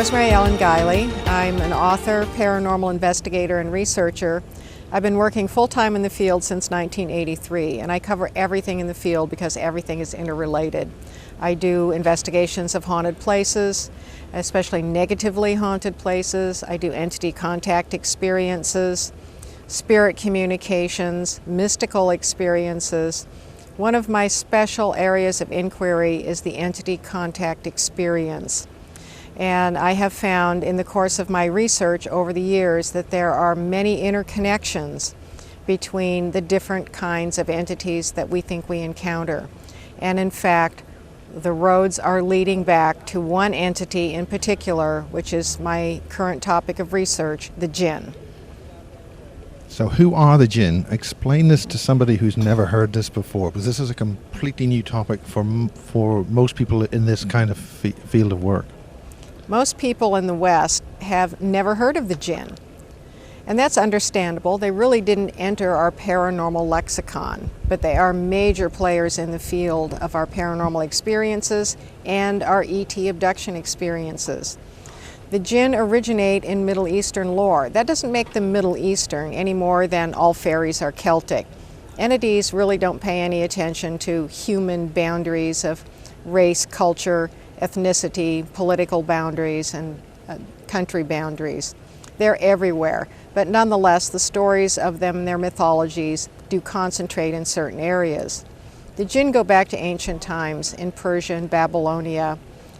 Rosemary E Guiley. I'm an author, paranormal investigator, and researcher. I've been working full-time in the field since 1983, and I cover everything in the field because everything is interrelated. I do investigations of haunted places, especially negatively haunted places. I do entity contact experiences, spirit communications, mystical experiences. One of my special areas of inquiry is the entity contact experience. And I have found in the course of my research over the years that there are many interconnections between the different kinds of entities that we think we encounter. And in fact, the roads are leading back to one entity in particular, which is my current topic of research, the Djinn. So who are the Djinn? Explain this to somebody who's never heard this before, because this is a completely new topic for most people in this kind of field of work. Most people in the West have never heard of the Djinn, and that's understandable. They really didn't enter our paranormal lexicon, but they are major players in the field of our paranormal experiences and our ET abduction experiences. The Djinn originate in Middle Eastern lore. That doesn't make them Middle Eastern any more than all fairies are Celtic. Entities really don't pay any attention to human boundaries of race, culture, ethnicity, political boundaries, and country boundaries. They're everywhere, but nonetheless the stories of them and their mythologies do concentrate in certain areas. The Djinn go back to ancient times in Persia and Babylonia,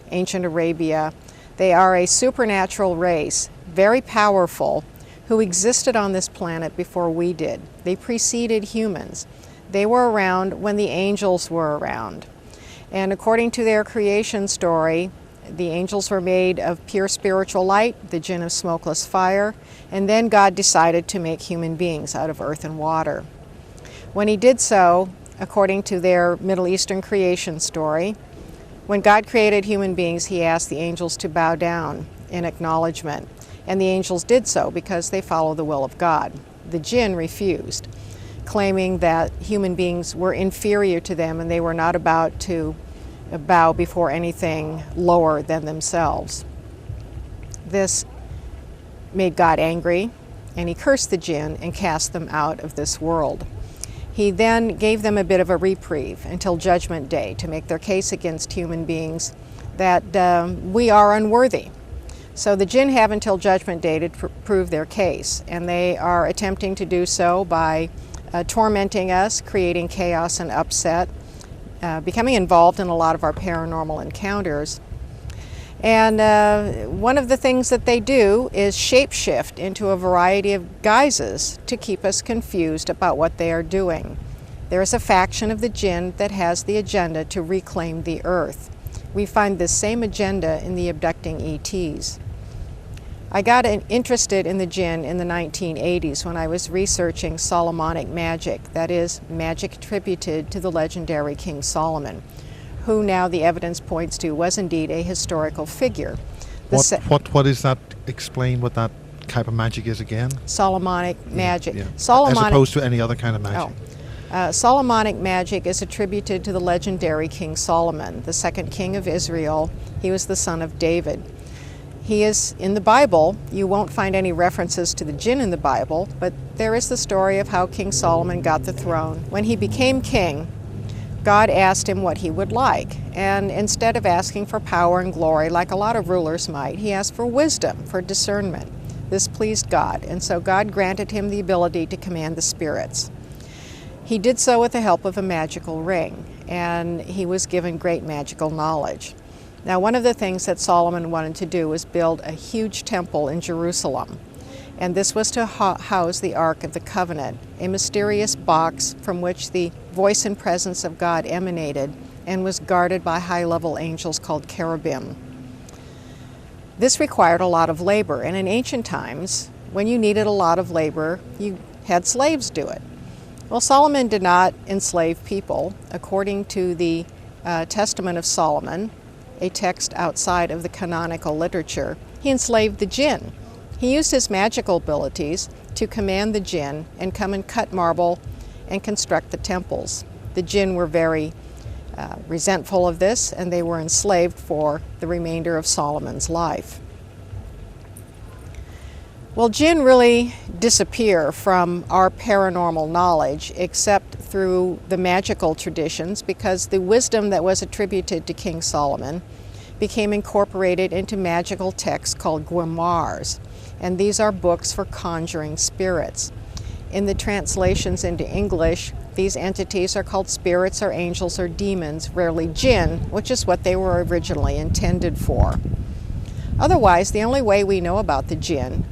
ancient Arabia. They are a supernatural race, very powerful, who existed on this planet before we did. They preceded humans. They were around when the angels were around. And according to their creation story, the angels were made of pure spiritual light, the Djinn of smokeless fire, and then God decided to make human beings out of earth and water. When he did so, according to their Middle Eastern creation story, when God created human beings, he asked the angels to bow down in acknowledgement, and the angels did so because they follow the will of God. The Djinn refused, claiming that human beings were inferior to them and they were not about to bow before anything lower than themselves. This made God angry, and he cursed the Djinn and cast them out of this world. He then gave them a bit of a reprieve until Judgment Day to make their case against human beings that we are unworthy. So the Djinn have until Judgment Day to prove their case, and they are attempting to do so by tormenting us, creating chaos and upset, becoming involved in a lot of our paranormal encounters. And one of the things that they do is shapeshift into a variety of guises to keep us confused about what they are doing. There is a faction of the Djinn that has the agenda to reclaim the earth. We find this same agenda in the abducting ETs. I got interested in the Djinn in the 1980s when I was researching Solomonic magic, that is, magic attributed to the legendary King Solomon, who now the evidence points to was indeed a historical figure. What is that? Explain what that type of magic is again? Solomonic magic. Yeah. As opposed to any other kind of magic. Solomonic magic is attributed to the legendary King Solomon, the second king of Israel. He was the son of David. He is in the Bible. You won't find any references to the Djinn in the Bible, but there is the story of how King Solomon got the throne. When he became king, God asked him what he would like, and instead of asking for power and glory like a lot of rulers might, he asked for wisdom, for discernment. This pleased God, and so God granted him the ability to command the spirits. He did so with the help of a magical ring, and he was given great magical knowledge. Now, one of the things that Solomon wanted to do was build a huge temple in Jerusalem, and this was to house the Ark of the Covenant, a mysterious box from which the voice and presence of God emanated and was guarded by high-level angels called cherubim. This required a lot of labor, and in ancient times, when you needed a lot of labor, you had slaves do it. Well, Solomon did not enslave people. According to the Testament of Solomon, a text outside of the canonical literature, he enslaved the Djinn. He used his magical abilities to command the Djinn and come and cut marble and construct the temples. The Djinn were very resentful of this, and they were enslaved for the remainder of Solomon's life. Well, Djinn really disappear from our paranormal knowledge except through the magical traditions, because the wisdom that was attributed to King Solomon became incorporated into magical texts called grimoires, and these are books for conjuring spirits. In the translations into English, these entities are called spirits or angels or demons, rarely jinn, which is what they were originally intended for. Otherwise, the only way we know about the jinn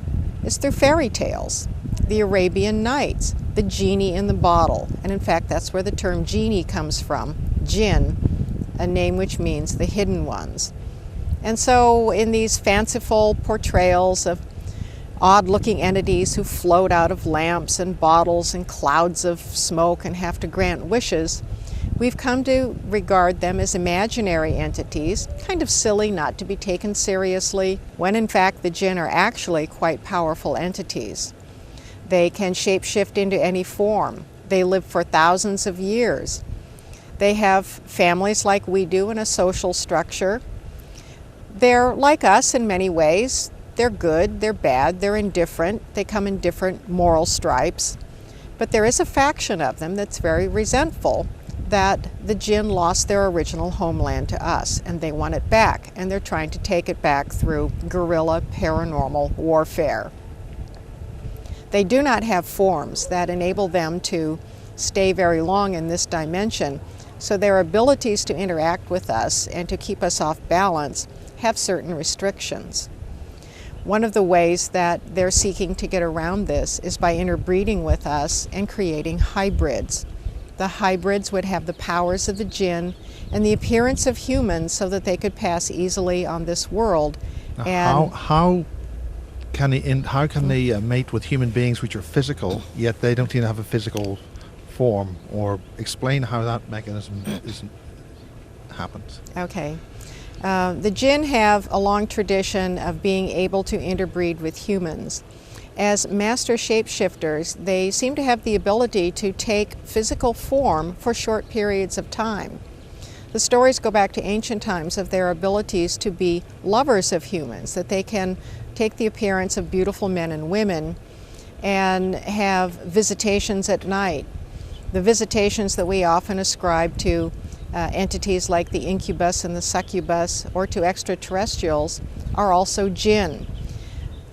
is through fairy tales, the Arabian Nights, the genie in the bottle, and in fact that's where the term genie comes from, Djinn, a name which means the hidden ones. And so in these fanciful portrayals of odd-looking entities who float out of lamps and bottles and clouds of smoke and have to grant wishes, we've come to regard them as imaginary entities, kind of silly not to be taken seriously, when in fact the jinn are actually quite powerful entities. They can shapeshift into any form. They live for thousands of years. They have families like we do and a social structure. They're like us in many ways. They're good, they're bad, they're indifferent. They come in different moral stripes. But there is a faction of them that's very resentful that the jinn lost their original homeland to us, and they want it back, and they're trying to take it back through guerrilla paranormal warfare. They do not have forms that enable them to stay very long in this dimension, so their abilities to interact with us and to keep us off balance have certain restrictions. One of the ways that they're seeking to get around this is by interbreeding with us and creating hybrids. The hybrids would have the powers of the jinn and the appearance of humans so that they could pass easily on this world. And how can they mate with human beings which are physical, yet they don't even have a physical form? Or explain how that mechanism happens. Okay. The jinn have a long tradition of being able to interbreed with humans. As master shapeshifters, they seem to have the ability to take physical form for short periods of time. The stories go back to ancient times of their abilities to be lovers of humans, that they can take the appearance of beautiful men and women and have visitations at night. The visitations that we often ascribe to entities like the incubus and the succubus, or to extraterrestrials, are also jinn.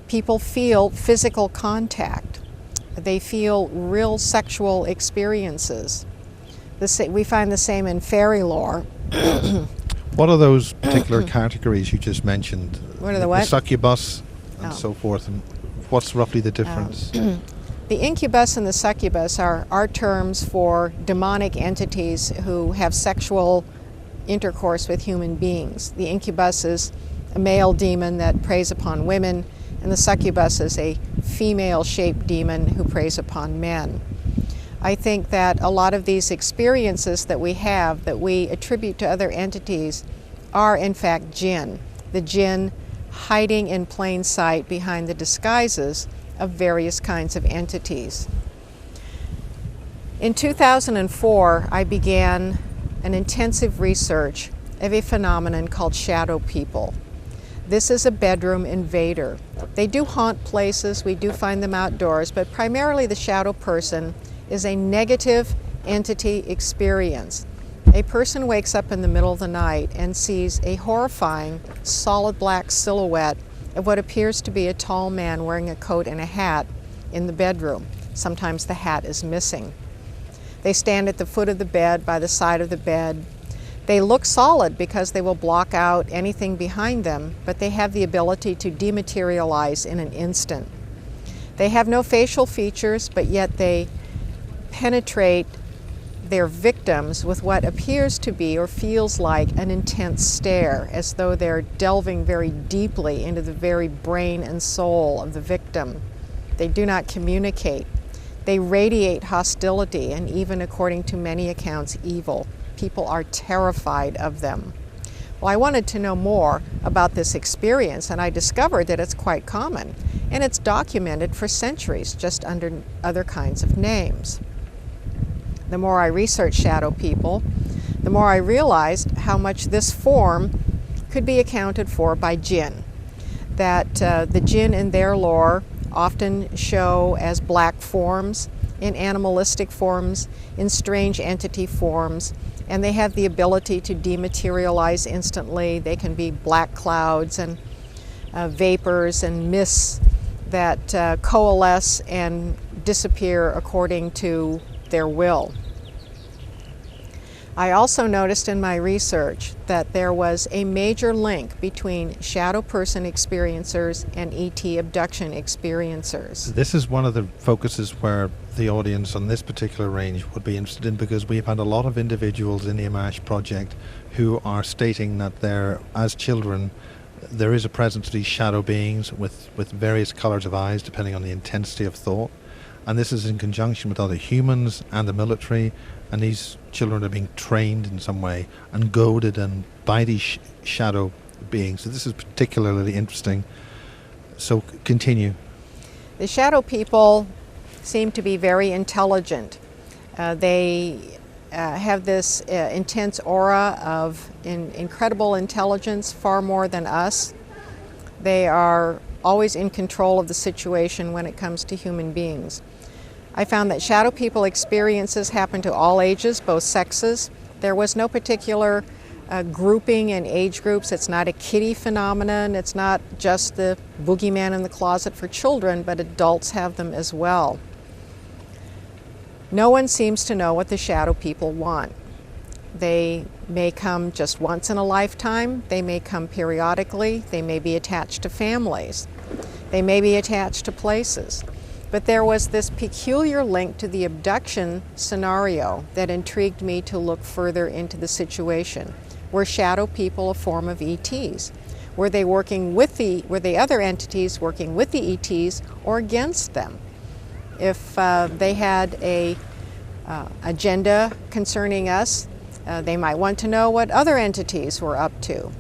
People feel physical contact. They feel real sexual experiences. We find the same in fairy lore. What are those particular categories you just mentioned? What are the what? The succubus and so forth, and what's roughly the difference? The incubus and the succubus are terms for demonic entities who have sexual intercourse with human beings. The incubus is a male demon that preys upon women, and the succubus is a female-shaped demon who preys upon men. I think that a lot of these experiences that we have, that we attribute to other entities, are in fact jinn. The jinn hiding in plain sight behind the disguises of various kinds of entities. In 2004, I began an intensive research of a phenomenon called shadow people. This is a bedroom invader. They do haunt places, we do find them outdoors, but primarily the shadow person is a negative entity experience. A person wakes up in the middle of the night and sees a horrifying, solid black silhouette of what appears to be a tall man wearing a coat and a hat in the bedroom. Sometimes the hat is missing. They stand at the foot of the bed, by the side of the bed. They look solid because they will block out anything behind them, but they have the ability to dematerialize in an instant. They have no facial features, but yet they penetrate their victims with what appears to be or feels like an intense stare, as though they're delving very deeply into the very brain and soul of the victim. They do not communicate. They radiate hostility and even, according to many accounts, evil. People are terrified of them. Well, I wanted to know more about this experience, and I discovered that it's quite common, and it's documented for centuries, just under other kinds of names. The more I researched shadow people, the more I realized how much this form could be accounted for by jinn. That the jinn in their lore often show as black forms, in animalistic forms, in strange entity forms, and they have the ability to dematerialize instantly. They can be black clouds and vapors and mists that coalesce and disappear according to their will. I also noticed in my research that there was a major link between shadow person experiencers and ET abduction experiencers. This is one of the focuses where the audience on this particular range would be interested in, because we've had a lot of individuals in the Amash project who are stating that as children, there is a presence of these shadow beings with various colors of eyes depending on the intensity of thought. And this is in conjunction with other humans and the military, and these children are being trained in some way and goaded and by these shadow beings. So this is particularly interesting. So continue. The shadow people seem to be very intelligent. They have this intense aura of incredible intelligence, far more than us. They are always in control of the situation when it comes to human beings. I found that shadow people experiences happen to all ages, both sexes. There was no particular grouping in age groups. It's not a kiddie phenomenon. It's not just the boogeyman in the closet for children, but adults have them as well. No one seems to know what the shadow people want. They may come just once in a lifetime. They may come periodically. They may be attached to families. They may be attached to places. But there was this peculiar link to the abduction scenario that intrigued me to look further into the situation. Were shadow people a form of ETs? Were they working with were the other entities working with the ETs or against them? If they had a agenda concerning us, they might want to know what other entities were up to.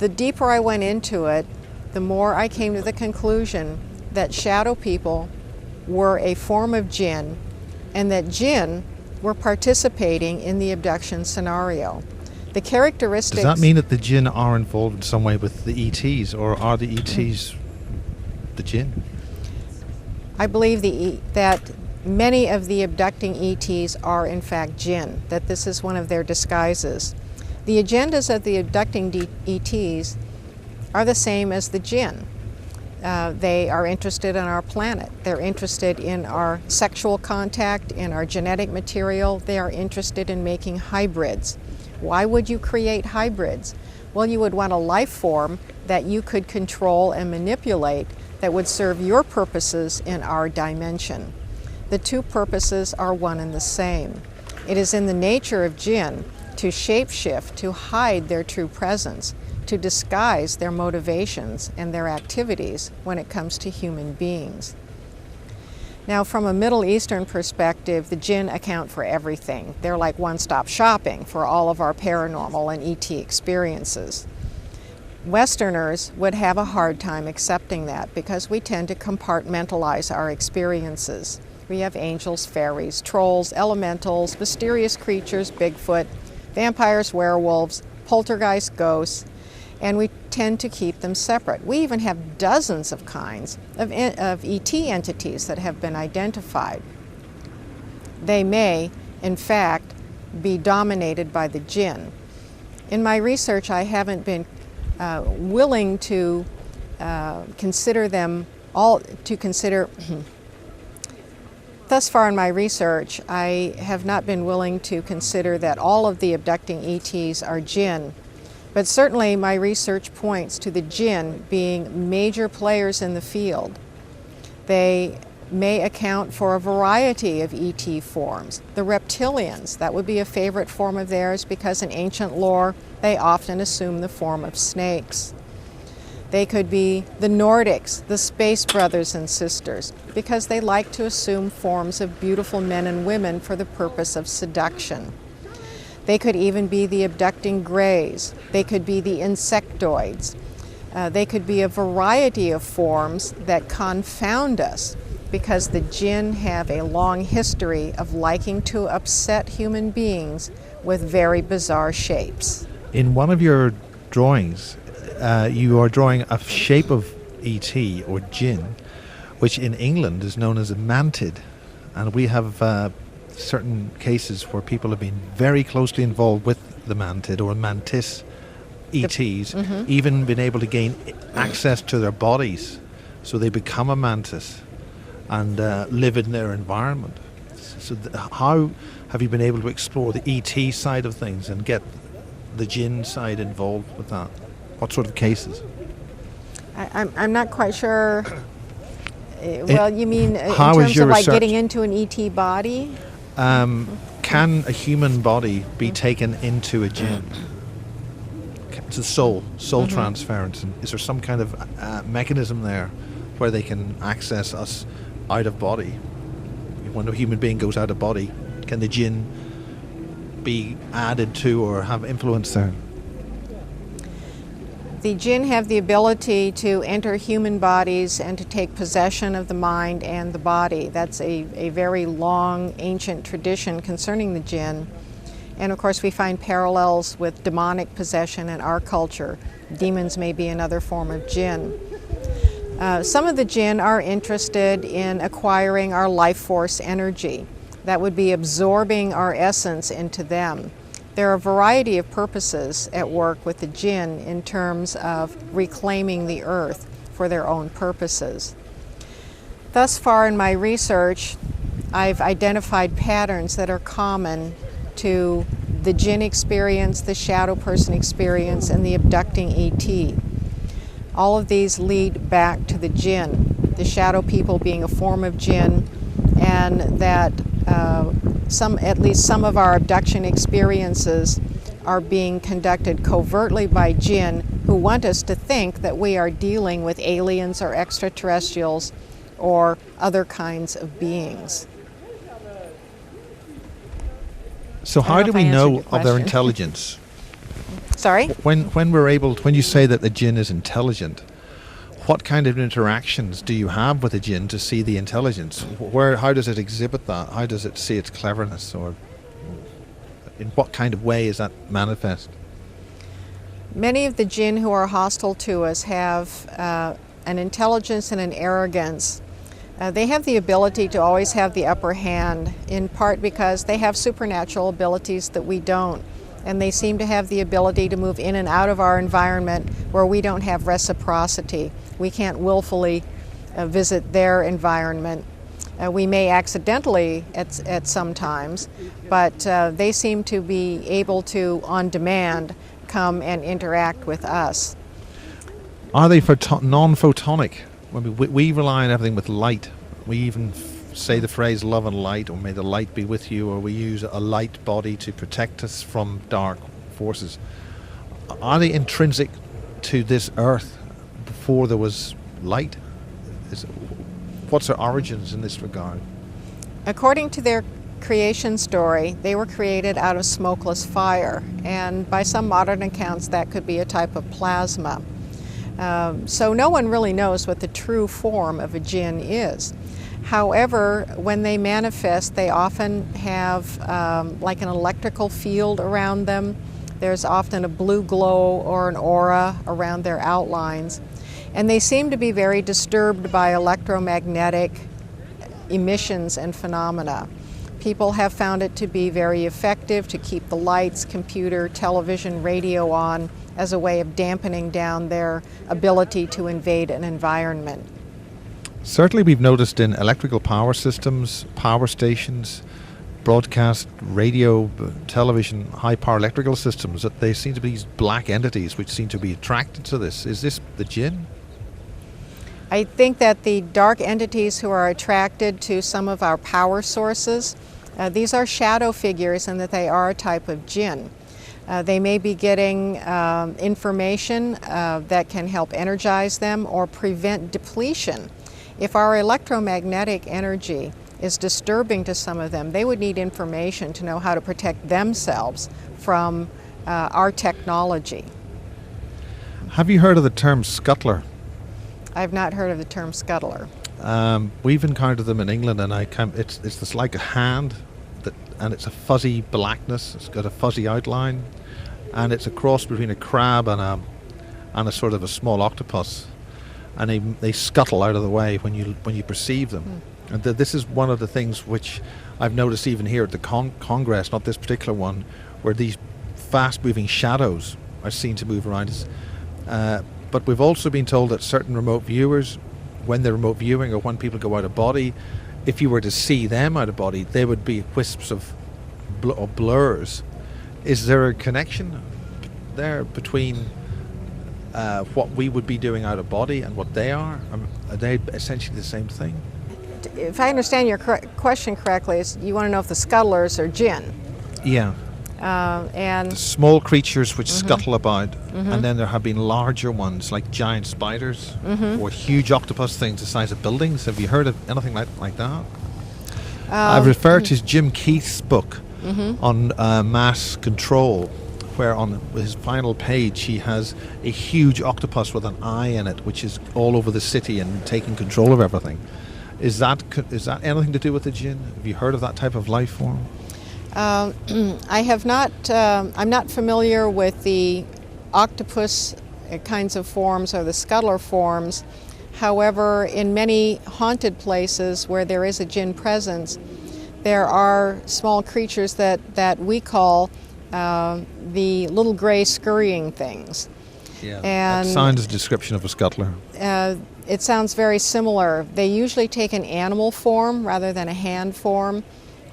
The deeper I went into it, the more I came to the conclusion that shadow people were a form of Djinn, and that Djinn were participating in the abduction scenario. The characteristics... Does that mean that the Djinn are involved in some way with the ETs, or are the ETs the Djinn? I believe that many of the abducting ETs are in fact Djinn, that this is one of their disguises. The agendas of the abducting ETs are the same as the Djinn. They are interested in our planet. They're interested in our sexual contact, in our genetic material. They are interested in making hybrids. Why would you create hybrids? Well, you would want a life form that you could control and manipulate that would serve your purposes in our dimension. The two purposes are one and the same. It is in the nature of Djinn to shapeshift, to hide their true presence, to disguise their motivations and their activities when it comes to human beings. Now, from a Middle Eastern perspective, the Djinn account for everything. They're like one-stop shopping for all of our paranormal and ET experiences. Westerners would have a hard time accepting that because we tend to compartmentalize our experiences. We have angels, fairies, trolls, elementals, mysterious creatures, Bigfoot, vampires, werewolves, poltergeist, ghosts, and we tend to keep them separate. We even have dozens of kinds of ET entities that have been identified. They may, in fact, be dominated by the Djinn. In my research, I haven't been willing to consider them all, thus far in my research, I have not been willing to consider that all of the abducting ETs are Djinn. But certainly my research points to the Djinn being major players in the field. They may account for a variety of ET forms. The reptilians, that would be a favorite form of theirs because in ancient lore they often assume the form of snakes. They could be the Nordics, the space brothers and sisters, because they like to assume forms of beautiful men and women for the purpose of seduction. They could even be the abducting greys. They could be the insectoids. They could be a variety of forms that confound us because the Djinn have a long history of liking to upset human beings with very bizarre shapes. In one of your drawings, you are drawing a shape of ET or Djinn, which in England is known as a mantid. And we have certain cases where people have been very closely involved with the mantid or mantis ETs, even been able to gain access to their bodies. So they become a mantis and live in their environment. So how have you been able to explore the ET side of things and get the Djinn side involved with that? What sort of cases? I'm not quite sure. Well, you mean in how terms is your of like research? getting into an ET body? Can a human body be taken into a Djinn? It's a soul transference. And is there some kind of mechanism there where they can access us out of body? When a human being goes out of body, can the Djinn be added to or have influence there? The Djinn have the ability to enter human bodies and to take possession of the mind and the body. That's a very long, ancient tradition concerning the Djinn. And of course we find parallels with demonic possession in our culture. Demons may be another form of Djinn. Some of the Djinn are interested in acquiring our life force energy. That would be absorbing our essence into them. There are a variety of purposes at work with the Djinn in terms of reclaiming the earth for their own purposes. Thus far in my research, I've identified patterns that are common to the Djinn experience, the shadow person experience, and the abducting ET. All of these lead back to the Djinn, the shadow people being a form of Djinn, and that at least some of our abduction experiences are being conducted covertly by Djinn who want us to think that we are dealing with aliens or extraterrestrials or other kinds of beings. So how do we know of their intelligence? Sorry? When you say that the Djinn is intelligent, what kind of interactions do you have with the Djinn to see the intelligence? How does it exhibit that? How does it see its cleverness? Or in what kind of way is that manifest? Many of the Djinn who are hostile to us have an intelligence and an arrogance. They have the ability to always have the upper hand, in part because they have supernatural abilities that we don't. And they seem to have the ability to move in and out of our environment where we don't have reciprocity. We can't willfully visit their environment. We may accidentally at some times, but they seem to be able to, on demand, come and interact with us. Are they non-photonic? We rely on everything with light. We even say the phrase love and light, or may the light be with you, or we use a light body to protect us from dark forces. Are they intrinsic to this earth before there was light? What's their origins in this regard? According to their creation story, they were created out of smokeless fire, and by some modern accounts that could be a type of plasma. So no one really knows what the true form of a Djinn is. However, when they manifest, they often have like an electrical field around them. There's often a blue glow or an aura around their outlines. And they seem to be very disturbed by electromagnetic emissions and phenomena. People have found it to be very effective to keep the lights, computer, television, radio on as a way of dampening down their ability to invade an environment. Certainly we've noticed in electrical power systems, power stations, broadcast, radio, television, high power electrical systems, that they seem to be these black entities which seem to be attracted to this. Is this the Djinn? I think that the dark entities who are attracted to some of our power sources, these are shadow figures, and that they are a type of Djinn. They may be getting information that can help energize them or prevent depletion. If our electromagnetic energy is disturbing to some of them, they would need information to know how to protect themselves from our technology. Have you heard of the term scuttler? I've not heard of the term scuttler. We've encountered them in England, and it's like a hand, and it's a fuzzy blackness. It's got a fuzzy outline, and it's a cross between a crab and a sort of a small octopus. and they scuttle out of the way when you perceive them. And this is one of the things which I've noticed even here at the Congress, not this particular one, where these fast-moving shadows are seen to move around us. But we've also been told that certain remote viewers, when they're remote viewing or when people go out of body, if you were to see them out of body, they would be wisps of blurs. Is there a connection there between what we would be doing out of body and what they are? Are they essentially the same thing? If I understand your question correctly, you want to know if the scuttlers are Djinn. Yeah. And small creatures which scuttle about, and then there have been larger ones like giant spiders or huge octopus things the size of buildings. Have you heard of anything like that? I've referred to Jim Keith's book on mass control, where on his final page he has a huge octopus with an eye in it, which is all over the city and taking control of everything. Is that anything to do with the Djinn? Have you heard of that type of life form? I have not. I'm not familiar with the octopus kinds of forms or the scuttler forms. However, in many haunted places where there is a Djinn presence, there are small creatures that we call the little gray scurrying things. Yeah, and that sounds a description of a scuttler. It sounds very similar. They usually take an animal form rather than a hand form.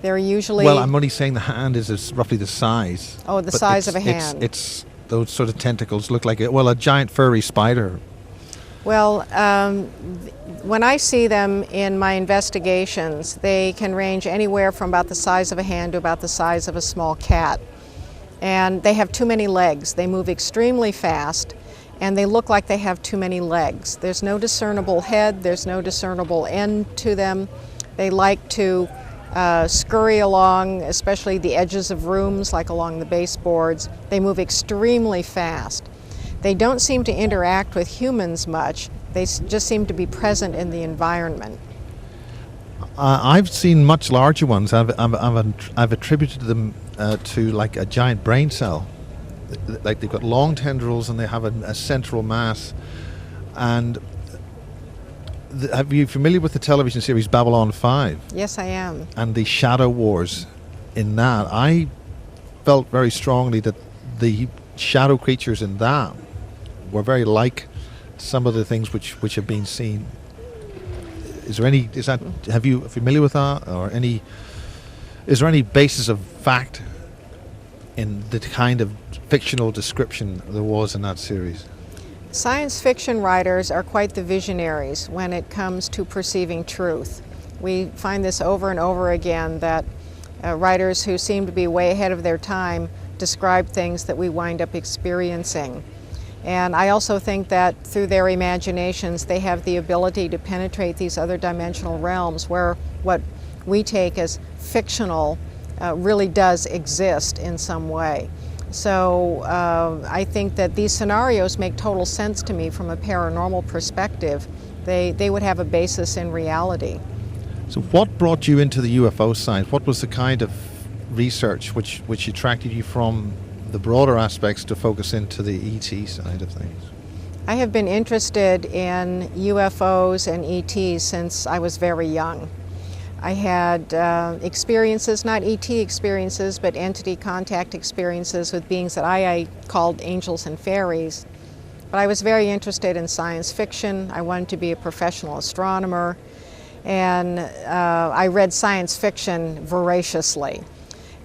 They're usually... Well, I'm only saying the hand is roughly the size. Oh, the size of a hand. It's those sort of tentacles look like a giant furry spider. Well, when I see them in my investigations, they can range anywhere from about the size of a hand to about the size of a small cat. And they have too many legs. They move extremely fast, and they look like they have too many legs. There's no discernible head, there's no discernible end to them. They like to scurry along, especially the edges of rooms, like along the baseboards. They move extremely fast. They don't seem to interact with humans much. They just seem to be present in the environment. I've seen much larger ones. I've attributed them to like a giant brain cell. Like they've got long tendrils and they have a central mass. And are you familiar with the television series Babylon 5? Yes, I am. And the shadow wars in that? I felt very strongly that the shadow creatures in that were very like some of the things which have been seen. Have you familiar with that, or is there any basis of fact in the kind of fictional description there was in that series? Science fiction writers are quite the visionaries when it comes to perceiving truth. We find this over and over again, that writers who seem to be way ahead of their time describe things that we wind up experiencing. And I also think that through their imaginations they have the ability to penetrate these other dimensional realms where what we take as fictional really does exist in some way. So I think that these scenarios make total sense to me from a paranormal perspective. They would have a basis in reality. So what brought you into the UFO side? What was the kind of research which attracted you from the broader aspects to focus into the ET side of things? I have been interested in UFOs and ETs since I was very young. I had experiences, not ET experiences, but entity contact experiences with beings that I called angels and fairies. But I was very interested in science fiction. I wanted to be a professional astronomer, and I read science fiction voraciously.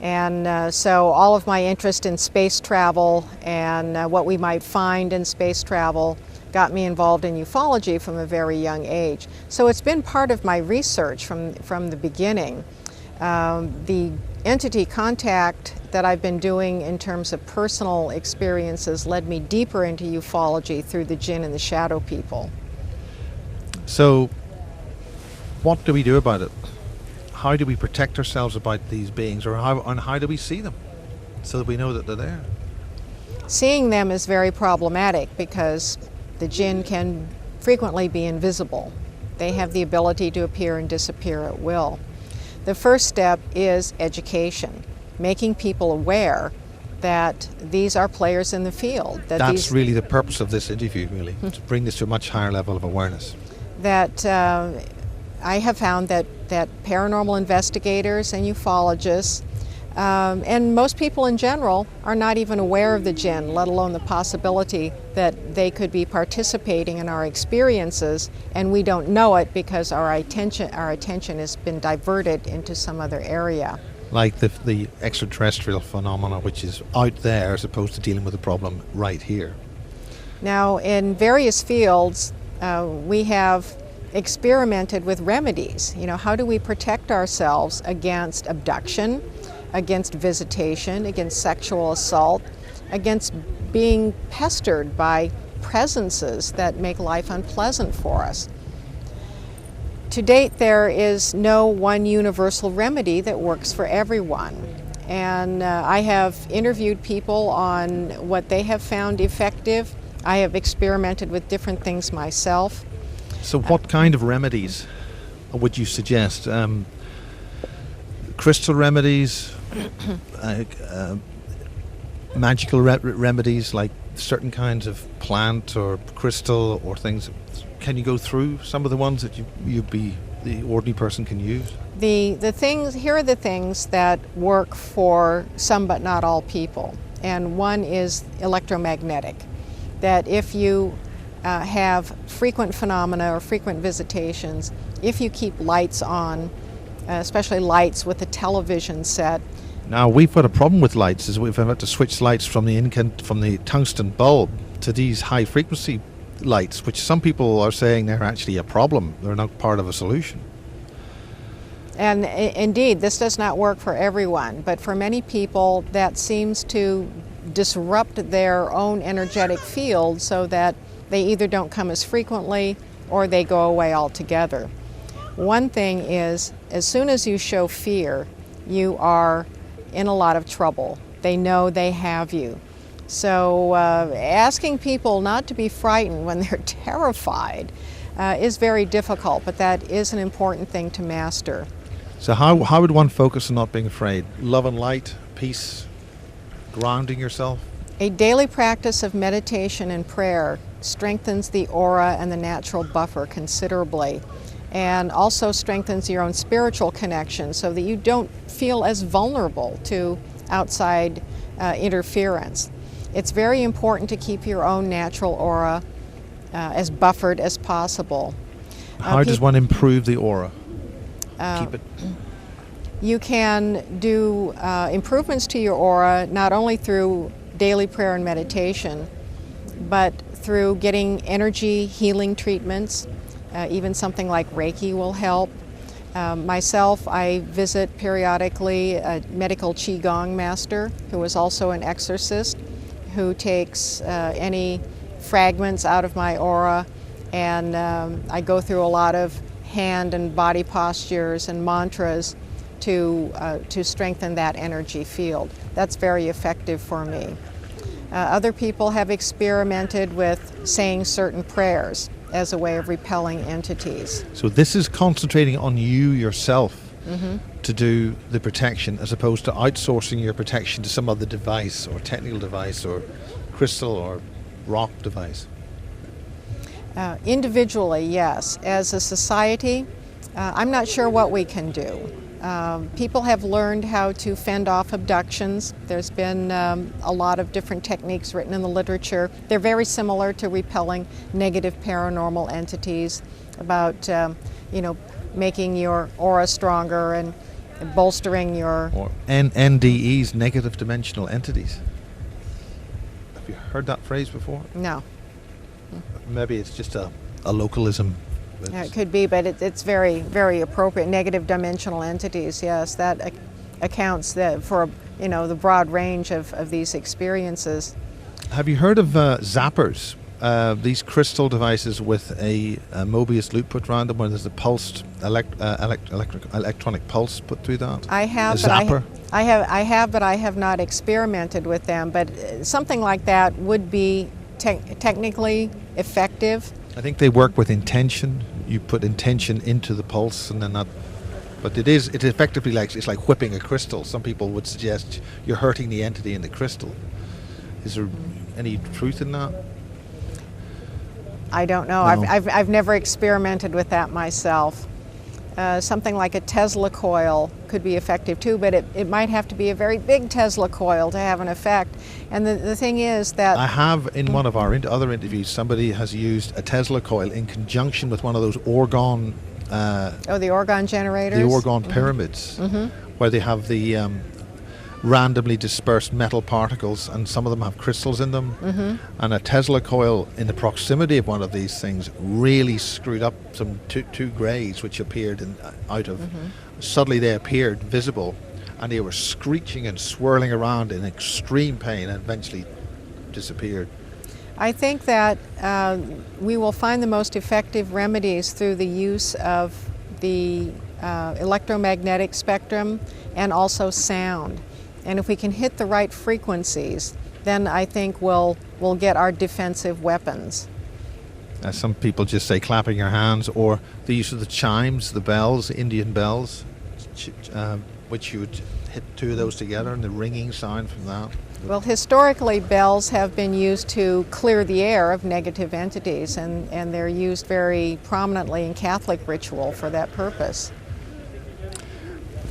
And so all of my interest in space travel and what we might find in space travel got me involved in ufology from a very young age. So it's been part of my research from the beginning. The entity contact that I've been doing in terms of personal experiences led me deeper into ufology through the Djinn and the shadow people. So what do we do about it? How do we protect ourselves about these beings, or how do we see them so that we know that they're there? Seeing them is very problematic because the Djinn can frequently be invisible. They have the ability to appear and disappear at will. The first step is education, making people aware that these are players in the field. That's really the purpose of this interview, really, to bring this to a much higher level of awareness. That I have found that paranormal investigators and ufologists and most people in general are not even aware of the Djinn, let alone the possibility that they could be participating in our experiences, and we don't know it because our attention has been diverted into some other area. Like the extraterrestrial phenomena, which is out there as opposed to dealing with the problem right here. Now, in various fields, we have experimented with remedies. You know, how do we protect ourselves against abduction, against visitation, against sexual assault, against being pestered by presences that make life unpleasant for us? To date, there is no one universal remedy that works for everyone. And I have interviewed people on what they have found effective. I have experimented with different things myself. So what kind of remedies would you suggest? Crystal remedies, magical remedies like certain kinds of plant or crystal or things. Can you go through some of the ones that the ordinary person can use? The things, here are the things that work for some but not all people. And one is electromagnetic. That if you have frequent phenomena or frequent visitations, if you keep lights on, especially lights with a television set. Now we've got a problem with lights, is we've had to switch lights from the tungsten bulb to these high frequency lights, which some people are saying they're actually a problem. They're not part of a solution. And indeed, this does not work for everyone, but for many people that seems to disrupt their own energetic field so that they either don't come as frequently or they go away altogether. One thing is, as soon as you show fear, you are in a lot of trouble. They know they have you. So asking people not to be frightened when they're terrified is very difficult, but that is an important thing to master. So how would one focus on not being afraid? Love and light, peace, grounding yourself? A daily practice of meditation and prayer strengthens the aura and the natural buffer considerably, and also strengthens your own spiritual connection so that you don't feel as vulnerable to outside interference. It's very important to keep your own natural aura as buffered as possible. How does one improve the aura? Keep it. You can do improvements to your aura not only through daily prayer and meditation, but through getting energy healing treatments. Even something like Reiki will help. Myself, I visit periodically a medical Qigong master who is also an exorcist, who takes any fragments out of my aura, and I go through a lot of hand and body postures and mantras to strengthen that energy field. That's very effective for me. Other people have experimented with saying certain prayers as a way of repelling entities. So this is concentrating on you yourself to do the protection, as opposed to outsourcing your protection to some other device or technical device or crystal or rock device. Individually, yes. As a society, I'm not sure what we can do. People have learned how to fend off abductions. There's been a lot of different techniques written in the literature. They're very similar to repelling negative paranormal entities, about making your aura stronger and bolstering your... Or NDEs, negative dimensional entities. Have you heard that phrase before? No. Maybe it's just a localism. Yeah, it could be, but it's very, very appropriate. Negative dimensional entities, yes, that accounts for the broad range of these experiences. Have you heard of zappers? These crystal devices with a Mobius loop put around them, where there's a pulsed electronic pulse put through that. I have, a zapper. I have, but I have not experimented with them. But something like that would be technically effective. I think they work with intention. You put intention into the pulse, and then that But it effectively it's like whipping a crystal. Some people would suggest you're hurting the entity in the crystal. Is there any truth in that? I don't know. No. I've never experimented with that myself. Something like a Tesla coil could be effective too, but it might have to be a very big Tesla coil to have an effect. And the thing is that... I have, in one of our other interviews, somebody has used a Tesla coil in conjunction with one of those orgone... the orgone generators? The orgone pyramids, where they have the randomly dispersed metal particles, and some of them have crystals in them. And a Tesla coil in the proximity of one of these things really screwed up some two greys which appeared suddenly they appeared visible, and they were screeching and swirling around in extreme pain and eventually disappeared. I think that we will find the most effective remedies through the use of the electromagnetic spectrum and also sound. And if we can hit the right frequencies, then I think we'll get our defensive weapons. Some people just say clapping your hands, or the use of the chimes, the bells, Indian bells, which you would hit two of those together and the ringing sound from that. Well, historically, bells have been used to clear the air of negative entities, and they're used very prominently in Catholic ritual for that purpose.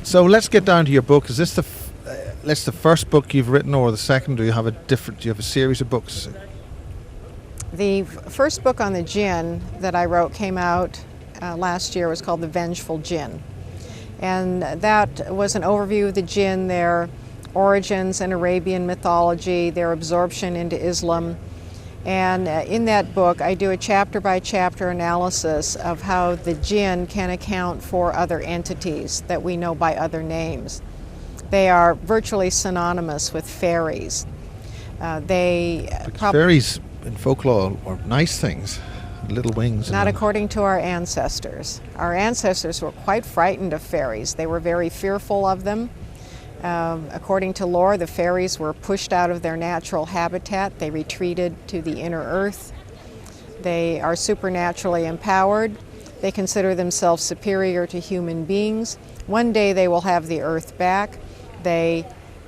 So let's get down to your book. Is this the first book you've written, or the second? Do you have a series of books? The first book on the Djinn that I wrote came out last year. Was called The Vengeful Djinn, and that was an overview of the Djinn, their origins in Arabian mythology, their absorption into Islam. And in that book I do a chapter-by-chapter analysis of how the Djinn can account for other entities that we know by other names. They are virtually synonymous with fairies. Fairies in folklore are nice things, little wings. Not according to our ancestors. Our ancestors were quite frightened of fairies. They were very fearful of them. According to lore, the fairies were pushed out of their natural habitat. They retreated to the inner earth. They are supernaturally empowered. They consider themselves superior to human beings. One day they will have the earth back. They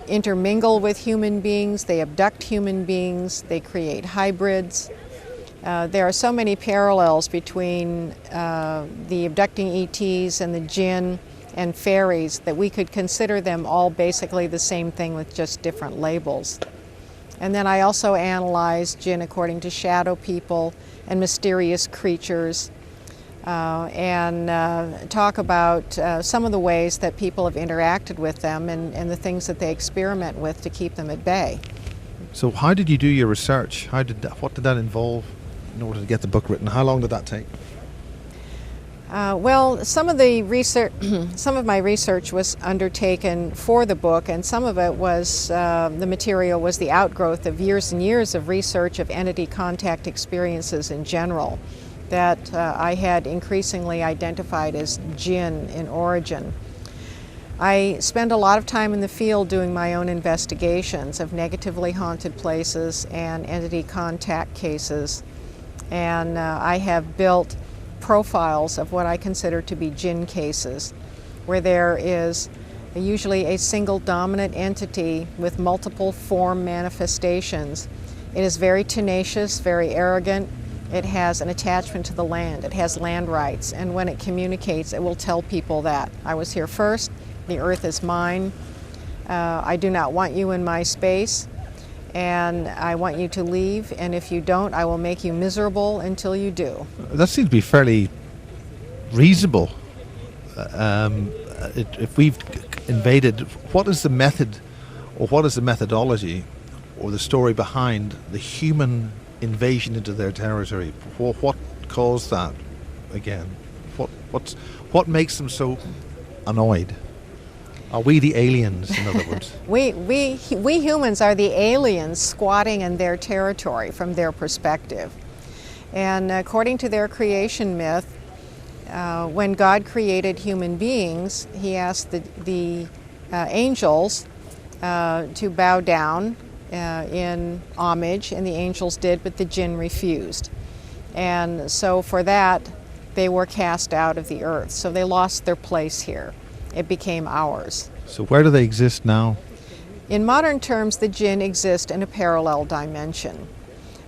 intermingle with human beings. They abduct human beings. They create hybrids. There are so many parallels between the abducting ETs and the Djinn and fairies that we could consider them all basically the same thing with just different labels. And then I also analyze Djinn according to shadow people and mysterious creatures, and talk about some of the ways that people have interacted with them and the things that they experiment with to keep them at bay. So how did you do your research? What did that involve in order to get the book written? How long did that take? Well, some of my research was undertaken for the book, and some of it was, the material was the outgrowth of years and years of research of entity contact experiences in general that I had increasingly identified as Djinn in origin. I spend a lot of time in the field doing my own investigations of negatively haunted places and entity contact cases, and I have built profiles of what I consider to be Djinn cases, where there is usually a single dominant entity with multiple form manifestations. It is very tenacious, very arrogant. It has an attachment to the land. It has land rights, and when it communicates, it will tell people that I was here first, the earth is mine, I do not want you in my space, and I want you to leave, and if you don't, I will make you miserable until you do. That seems to be fairly reasonable. If we've invaded, what is the method, or what is the methodology, or the story behind the human invasion into their territory? What caused that again? What makes them so annoyed? Are we the aliens, in other words? We humans are the aliens squatting in their territory from their perspective. And according to their creation myth, when God created human beings, he asked the angels to bow down in homage, and the angels did, but the Djinn refused. And so for that, they were cast out of the earth. So they lost their place here. it became ours. So where do they exist now? In modern terms, the Djinn exist in a parallel dimension.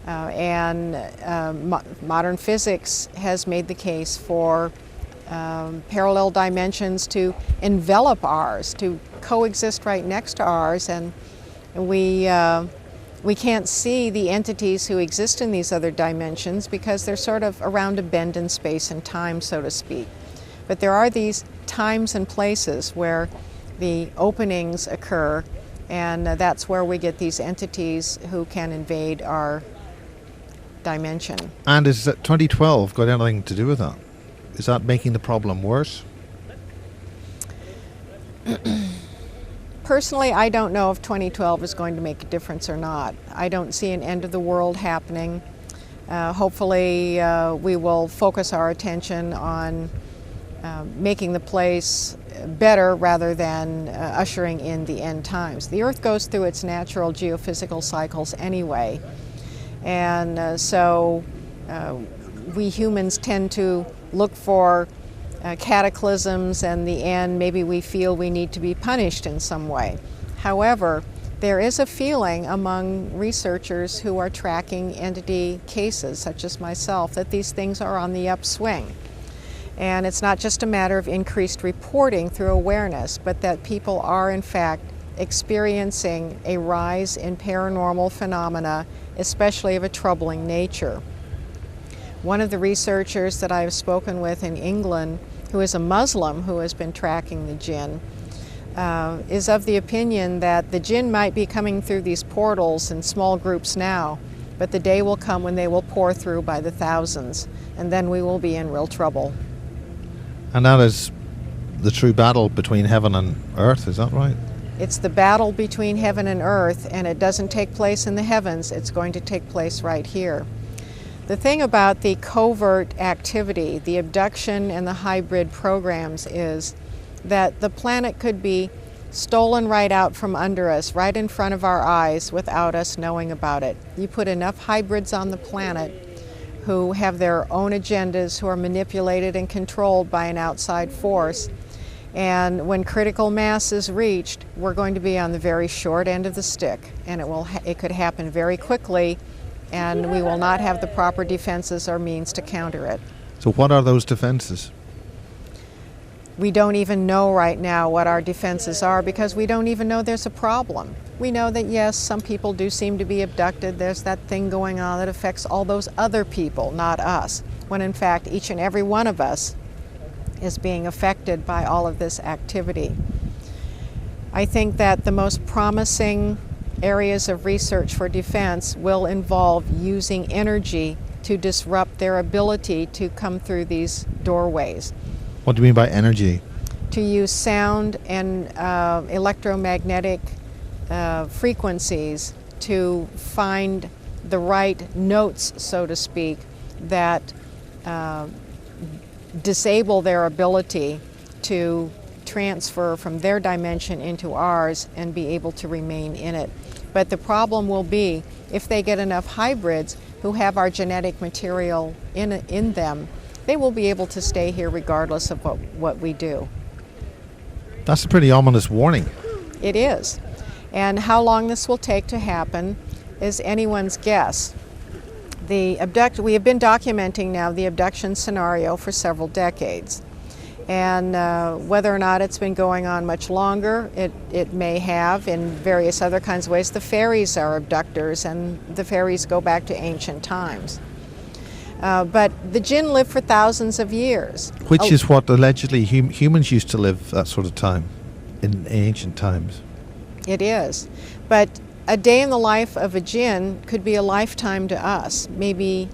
Modern physics has made the case for parallel dimensions to envelop ours, to coexist right next to ours, and we can't see the entities who exist in these other dimensions because they're sort of around a bend in space and time, so to speak. But there are these times and places where the openings occur, and that's where we get these entities who can invade our dimension. And is 2012 got anything to do with that? Is that making the problem worse? Personally, I don't know if 2012 is going to make a difference or not. I don't see an end of the world happening. Hopefully, we will focus our attention on making the place better rather than ushering in the end times. The Earth goes through its natural geophysical cycles anyway, and so we humans tend to look for cataclysms, and the end, maybe we feel we need to be punished in some way. However, there is a feeling among researchers who are tracking entity cases, such as myself, that these things are on the upswing. And it's not just a matter of increased reporting through awareness, but that people are in fact experiencing a rise in paranormal phenomena, especially of a troubling nature. One of the researchers that I've spoken with in England, who is a Muslim who has been tracking the Djinn, is of the opinion that the Djinn might be coming through these portals in small groups now, but the day will come when they will pour through by the thousands, and then we will be in real trouble. And that is the true battle between heaven and earth, is that right? It's the battle between heaven and earth, and it doesn't take place in the heavens, it's going to take place right here. The thing about the covert activity, the abduction and the hybrid programs, is that the planet could be stolen right out from under us, right in front of our eyes, without us knowing about it. You put enough hybrids on the planet who have their own agendas, who are manipulated and controlled by an outside force, and when critical mass is reached, we're going to be on the very short end of the stick, and it could happen very quickly, and we will not have the proper defenses or means to counter it. So what are those defenses? We don't even know right now what our defenses are because we don't even know there's a problem. We know that yes, some people do seem to be abducted. There's that thing going on that affects all those other people, not us, when in fact each and every one of us is being affected by all of this activity. I think that the most promising areas of research for defense will involve using energy to disrupt their ability to come through these doorways. What do you mean by energy? To use sound and electromagnetic frequencies to find the right notes, so to speak, that disable their ability to transfer from their dimension into ours and be able to remain in it. But the problem will be if they get enough hybrids who have our genetic material in them, they will be able to stay here regardless of what we do. That's a pretty ominous warning. It is. And how long this will take to happen is anyone's guess. We have been documenting now the abduction scenario for several decades. And whether or not it's been going on much longer, it may have in various other kinds of ways. The fairies are abductors, and the fairies go back to ancient times. But the Djinn live for thousands of years. Which is what allegedly humans used to live that sort of time in ancient times. It is. But a day in the life of a Djinn could be a lifetime to us, maybe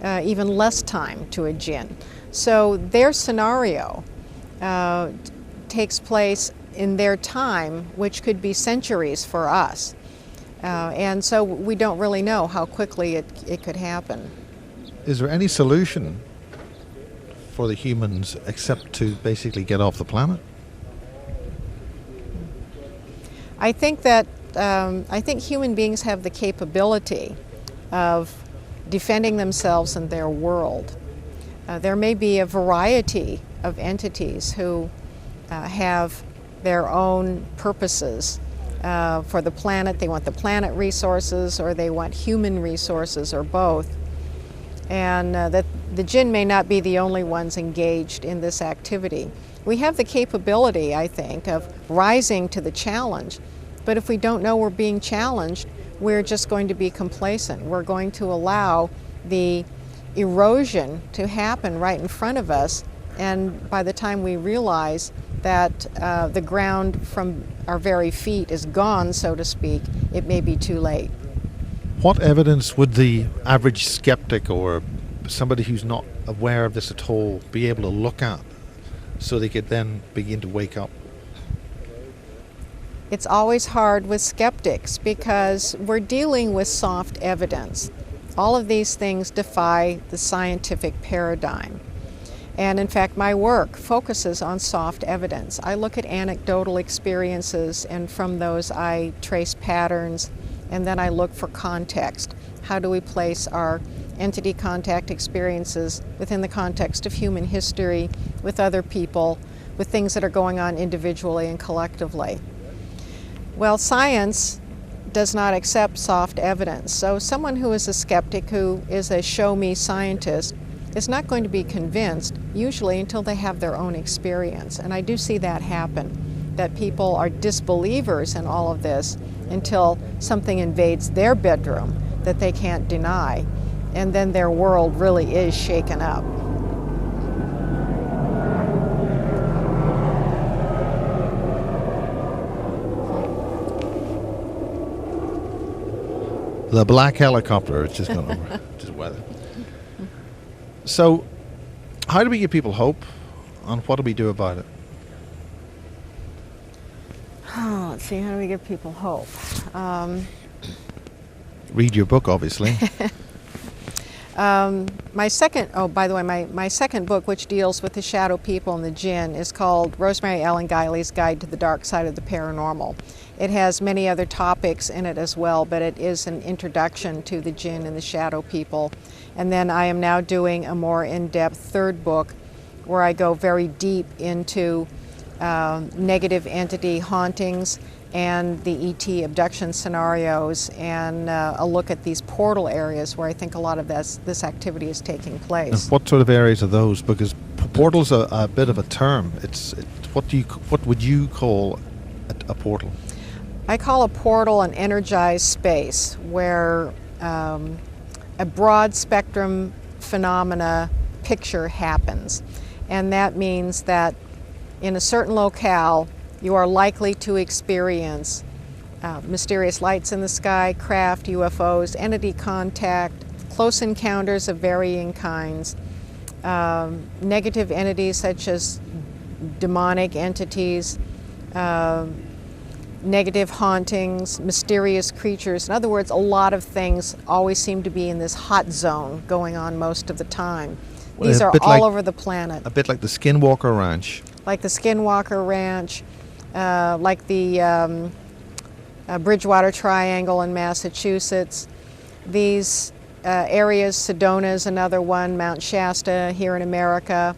even less time to a Djinn. So their scenario takes place in their time, which could be centuries for us. And so we don't really know how quickly it could happen. Is there any solution for the humans except to basically get off the planet? I think that human beings have the capability of defending themselves and their world. There may be a variety of entities who have their own purposes for the planet. They want the planet resources, or they want human resources, or both. And that the Djinn may not be the only ones engaged in this activity. We have the capability, I think, of rising to the challenge, but if we don't know we're being challenged, we're just going to be complacent. We're going to allow the erosion to happen right in front of us, and by the time we realize that the ground from our very feet is gone, so to speak, it may be too late. What evidence would the average skeptic or somebody who's not aware of this at all be able to look at so they could then begin to wake up? It's always hard with skeptics because we're dealing with soft evidence. All of these things defy the scientific paradigm. And in fact, my work focuses on soft evidence. I look at anecdotal experiences, and from those I trace patterns, and then I look for context. How do we place our entity contact experiences within the context of human history, with other people, with things that are going on individually and collectively? Well, science does not accept soft evidence. So someone who is a skeptic, who is a show-me scientist, is not going to be convinced, usually, until they have their own experience. And I do see that happen, that people are disbelievers in all of this until something invades their bedroom that they can't deny, and then their world really is shaken up. The black helicopter, it's just gone over, just weather. So, how do we give people hope, and what do we do about it? Oh, let's see, how do we give people hope? Read your book, obviously. My second book, which deals with the shadow people and the Djinn, is called Rosemary E Guiley's Guide to the Dark Side of the Paranormal. It has many other topics in it as well, but it is an introduction to the Djinn and the shadow people. And then I am now doing a more in-depth third book where I go very deep into negative entity hauntings and the ET abduction scenarios, and a look at these portal areas where I think a lot of this activity is taking place. And what sort of areas are those? Because portal's a bit of a term. What would you call a portal? I call a portal an energized space where a broad spectrum phenomena picture happens, and that means that in a certain locale you are likely to experience mysterious lights in the sky, craft, UFOs, entity contact, close encounters of varying kinds, negative entities such as demonic entities, negative hauntings, mysterious creatures. In other words, a lot of things always seem to be in this hot zone going on most of the time. Well, these are all over the planet. A bit like the Skinwalker Ranch. Like the Skinwalker Ranch, like the Bridgewater Triangle in Massachusetts. These areas, Sedona is another one, Mount Shasta here in America.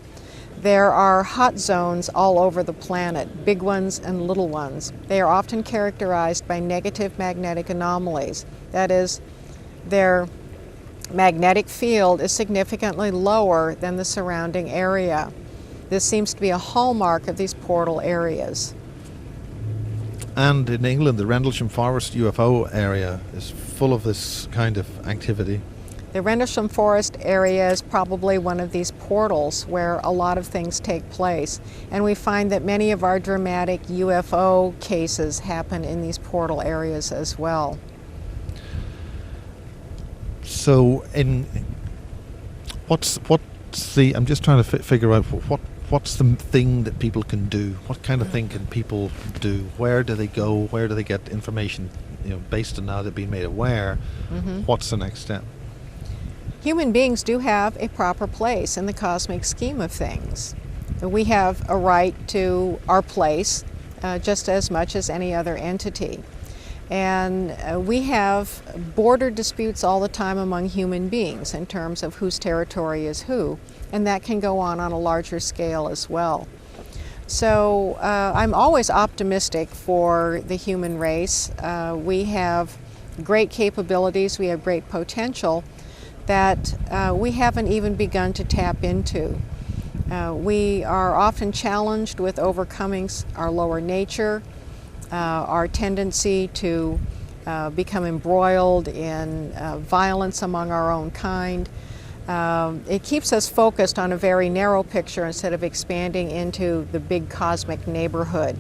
There are hot zones all over the planet, big ones and little ones. They are often characterized by negative magnetic anomalies. That is, their magnetic field is significantly lower than the surrounding area. This seems to be a hallmark of these portal areas. And in England, the Rendlesham Forest UFO area is full of this kind of activity. The Rendlesham Forest area is probably one of these portals where a lot of things take place. And we find that many of our dramatic UFO cases happen in these portal areas as well. So, I'm just trying to figure out what's the thing that people can do? What kind of thing can people do? Where do they go? Where do they get information? Based on now they've been made aware, what's the next step? Human beings do have a proper place in the cosmic scheme of things. We have a right to our place just as much as any other entity. And we have border disputes all the time among human beings in terms of whose territory is who, and that can go on a larger scale as well. So I'm always optimistic for the human race. We have great capabilities, we have great potential that we haven't even begun to tap into. We are often challenged with overcoming our lower nature, our tendency to become embroiled in violence among our own kind. It keeps us focused on a very narrow picture instead of expanding into the big cosmic neighborhood.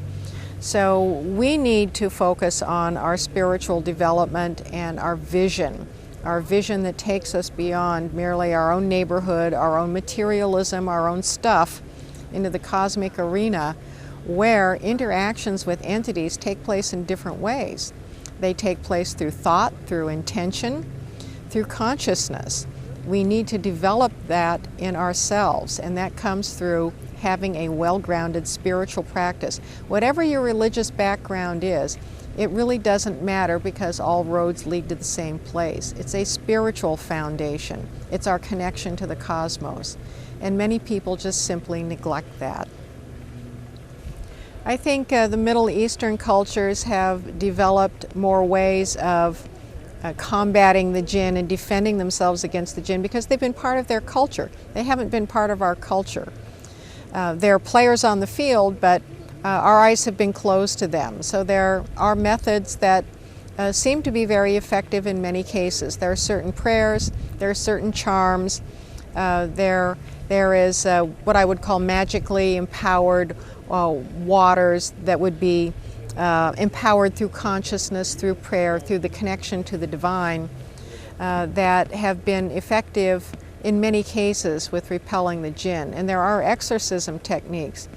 So we need to focus on our spiritual development and our vision that takes us beyond merely our own neighborhood, our own materialism, our own stuff, into the cosmic arena where interactions with entities take place in different ways. They take place through thought, through intention, through consciousness. We need to develop that in ourselves, and that comes through having a well-grounded spiritual practice. Whatever your religious background is, it really doesn't matter because all roads lead to the same place. It's a spiritual foundation. It's our connection to the cosmos, and many people just simply neglect that. I think the Middle Eastern cultures have developed more ways of combating the Djinn and defending themselves against the Djinn because they've been part of their culture. They haven't been part of our culture. They're players on the field, but our eyes have been closed to them. So there are methods that seem to be very effective in many cases. There are certain prayers, there are certain charms, there is what I would call magically empowered waters that would be empowered through consciousness, through prayer, through the connection to the divine, that have been effective in many cases with repelling the Djinn. And there are exorcism techniques.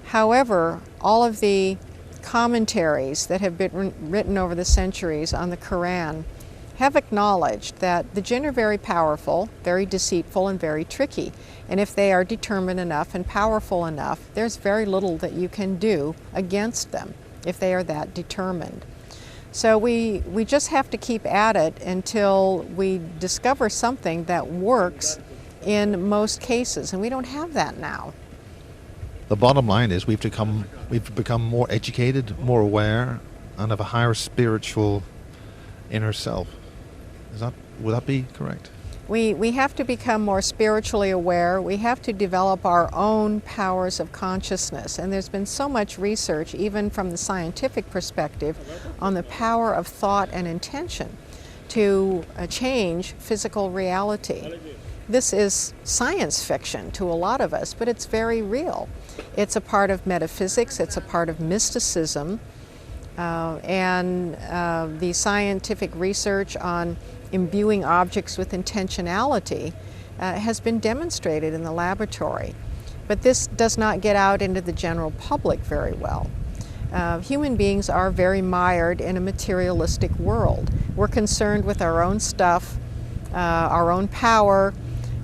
However, all of the commentaries that have been written over the centuries on the Quran have acknowledged that the Djinn are very powerful, very deceitful, and very tricky. And if they are determined enough and powerful enough, there's very little that you can do against them if they are that determined. So we just have to keep at it until we discover something that works in most cases, and we don't have that now. The bottom line is we've become more educated, more aware, and have a higher spiritual inner self. Would that be correct? We have to become more spiritually aware. We have to develop our own powers of consciousness. And there's been so much research, even from the scientific perspective, on the power of thought and intention to change physical reality. This is science fiction to a lot of us, but it's very real. It's a part of metaphysics, it's a part of mysticism, and the scientific research on imbuing objects with intentionality has been demonstrated in the laboratory. But this does not get out into the general public very well. Human beings are very mired in a materialistic world. We're concerned with our own stuff, our own power,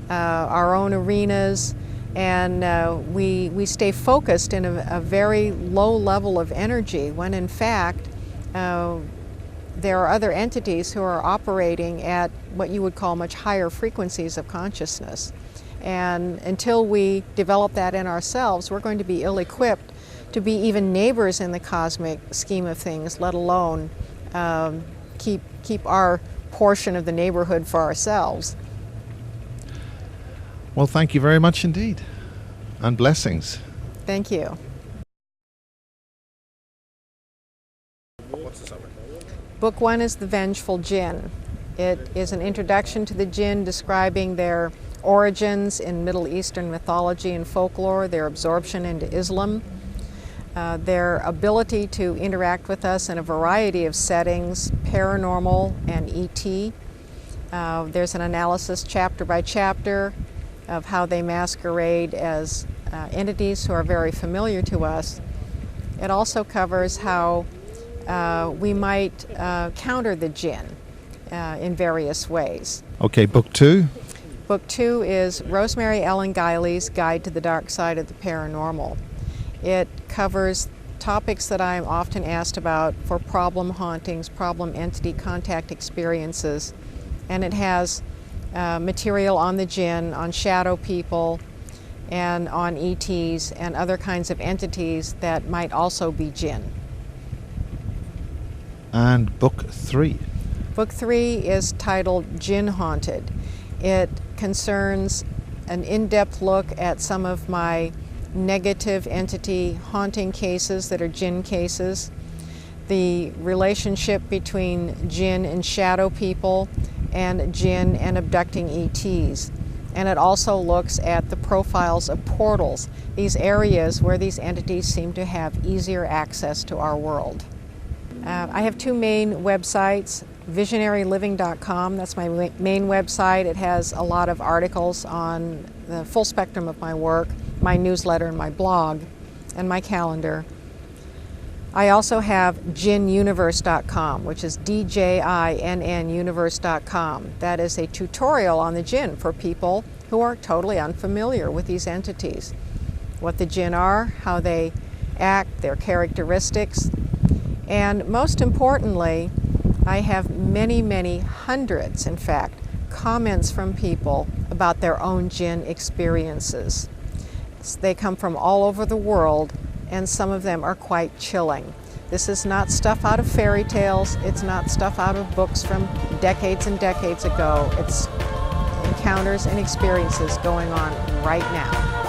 our own arenas, and we stay focused in a very low level of energy when in fact there are other entities who are operating at what you would call much higher frequencies of consciousness. And until we develop that in ourselves, we're going to be ill-equipped to be even neighbors in the cosmic scheme of things, let alone keep our portion of the neighborhood for ourselves. Well, thank you very much indeed, and blessings. Thank you. What's the summary? Book 1 is The Vengeful Djinn. It is an introduction to the Djinn describing their origins in Middle Eastern mythology and folklore, their absorption into Islam, their ability to interact with us in a variety of settings, paranormal and ET. There's an analysis chapter by chapter of how they masquerade as entities who are very familiar to us. It also covers how we might counter the Djinn in various ways. Okay, book 2? Book 2 is Rosemary E Guiley's Guide to the Dark Side of the Paranormal. It covers topics that I'm often asked about for problem hauntings, problem entity contact experiences, and it has material on the Djinn, on shadow people, and on ETs and other kinds of entities that might also be Djinn. And book 3? Book 3 is titled Djinn Haunted. It concerns an in-depth look at some of my negative entity haunting cases that are Djinn cases, the relationship between Djinn and shadow people, and Djinn and abducting ETs. And it also looks at the profiles of portals, these areas where these entities seem to have easier access to our world. I have 2 main websites, visionaryliving.com, that's my main website. It has a lot of articles on the full spectrum of my work, my newsletter and my blog, and my calendar. I also have djinnuniverse.com, which is DJINN universe.com. That is a tutorial on the Djinn for people who are totally unfamiliar with these entities. What the Djinn are, how they act, their characteristics, and most importantly, I have many, hundreds, in fact, comments from people about their own Djinn experiences. They come from all over the world, and some of them are quite chilling. This is not stuff out of fairy tales. It's not stuff out of books from decades and decades ago. It's encounters and experiences going on right now.